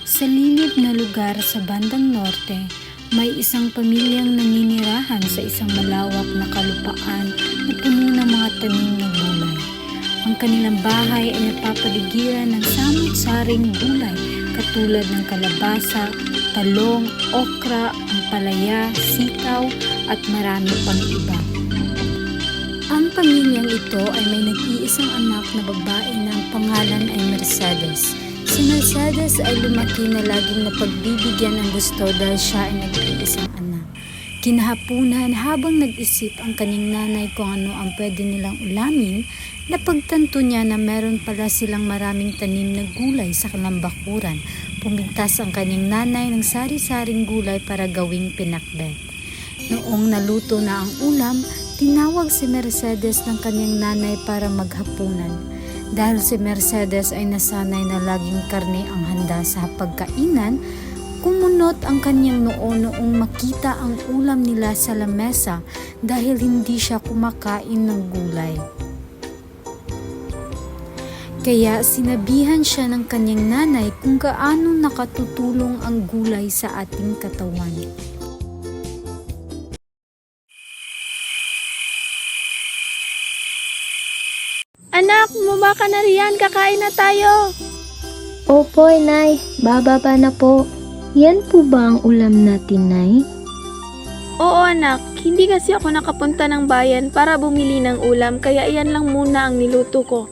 Sa lilid na lugar sa bandang norte, may isang pamilyang naninirahan sa isang malawak na kalupaan na puno ng mga tanim na gulay. Ang kanilang bahay ay napapaligiran ng samut-saring gulay katulad ng kalabasa, talong, okra, ampalaya, sitaw at marami pang iba. Ang pamilyang ito ay may nag-iisang anak na babae na ang pangalan ay Mercedes. Si Mercedes ay lumaki na laging napagbibigyan ng gusto dahil siya ay nag-iisang anak. Kinahapunan habang nag-isip ang kanyang nanay kung ano ang pwede nilang ulamin, napagtanto niya na meron pala silang maraming tanim na gulay sa kanilang bakuran. Pumintas ang kanyang nanay ng sari-saring gulay para gawing pinakbet. Noong naluto na ang ulam, tinawag si Mercedes ng kanyang nanay para maghapunan. Dahil si Mercedes ay nasanay na laging karne ang handa sa pagkainan, kumunot ang kanyang noo noong makita ang ulam nila sa lamesa dahil hindi siya kumakain ng gulay. Kaya sinabihan siya ng kanyang nanay kung gaano nakatutulong ang gulay sa ating katawan. Anak, bumaba ka na riyan, kakain na tayo. Opo, Nay. Bababa na po. Yan po ba ang ulam natin, Nay? Oo anak, hindi kasi ako nakapunta ng bayan para bumili ng ulam kaya iyan lang muna ang niluto ko.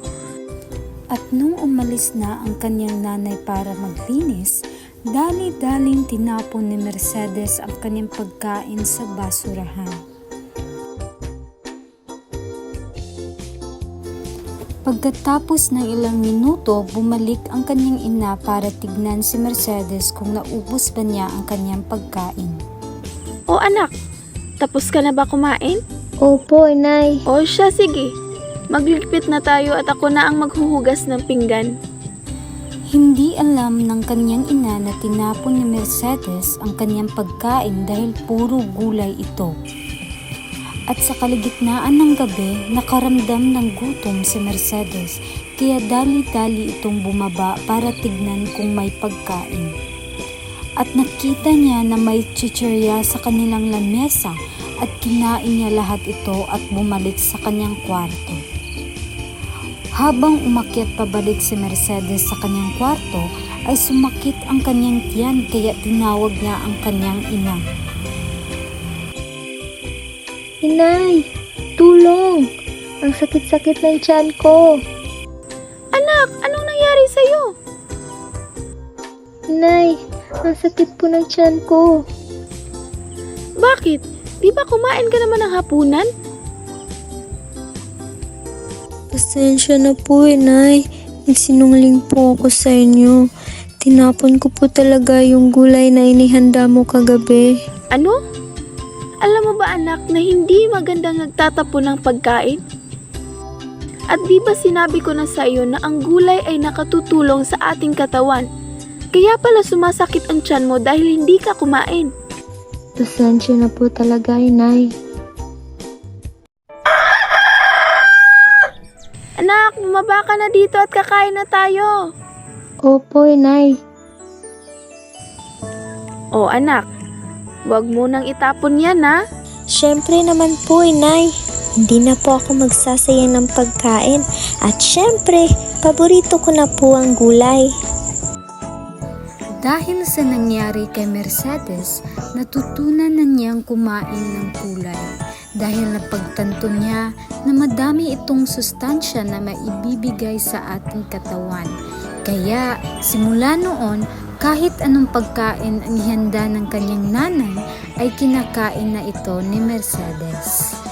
At nung umalis na ang kanyang nanay para maglinis, dali-daling tinapon ni Mercedes ang kanyang pagkain sa basurahan. Pagkatapos ng ilang minuto, bumalik ang kanyang ina para tignan si Mercedes kung naubos ba niya ang kanyang pagkain. O anak, tapos ka na ba kumain? Opo, Nay. O siya, sige. Magligpit na tayo at ako na ang maghuhugas ng pinggan. Hindi alam ng kanyang ina na tinapon ni Mercedes ang kanyang pagkain dahil puro gulay ito. At sa kaligitnaan ng gabi, nakaramdam ng gutom si Mercedes, kaya dali-dali itong bumaba para tignan kung may pagkain. At nakita niya na may chichirya sa kanilang lamesa at kinain niya lahat ito at bumalik sa kanyang kwarto. Habang umakyat pabalik si Mercedes sa kanyang kwarto, ay sumakit ang kanyang tiyan kaya tinawag niya ang kanyang ina. Inay, tulong! Ang sakit-sakit ng tiyan ko. Anak, anong nangyari sa'yo? Inay, ang sakit po ng tiyan ko. Bakit? Di ba kumain ka naman ng hapunan? Pasensya na po, Inay. Nagsinungaling po ako sa inyo. Tinapon ko po talaga yung gulay na inihanda mo kagabi. Ano? Alam mo ba anak na hindi magandang nagtatapon ng pagkain? At di ba sinabi ko na sa iyo na ang gulay ay nakatutulong sa ating katawan? Kaya pala sumasakit ang tiyan mo dahil hindi ka kumain. Pasensya na po talaga, Inay. Anak, bumaba ka na dito at kakain na tayo. Opo, Inay. O anak, huwag mo nang itapon yan ha. Siyempre naman po, Inay. Hindi na po ako magsasayang ng pagkain. At siyempre, paborito ko na po ang gulay. Dahil sa nangyari kay Mercedes, natutunan na niyang kumain ng gulay. Dahil napagtanto niya na madami itong sustansya na maibibigay sa ating katawan. Kaya simula noon, kahit anong pagkain ang ihanda ng kanyang nanay, ay kinakain na ito ni Mercedes.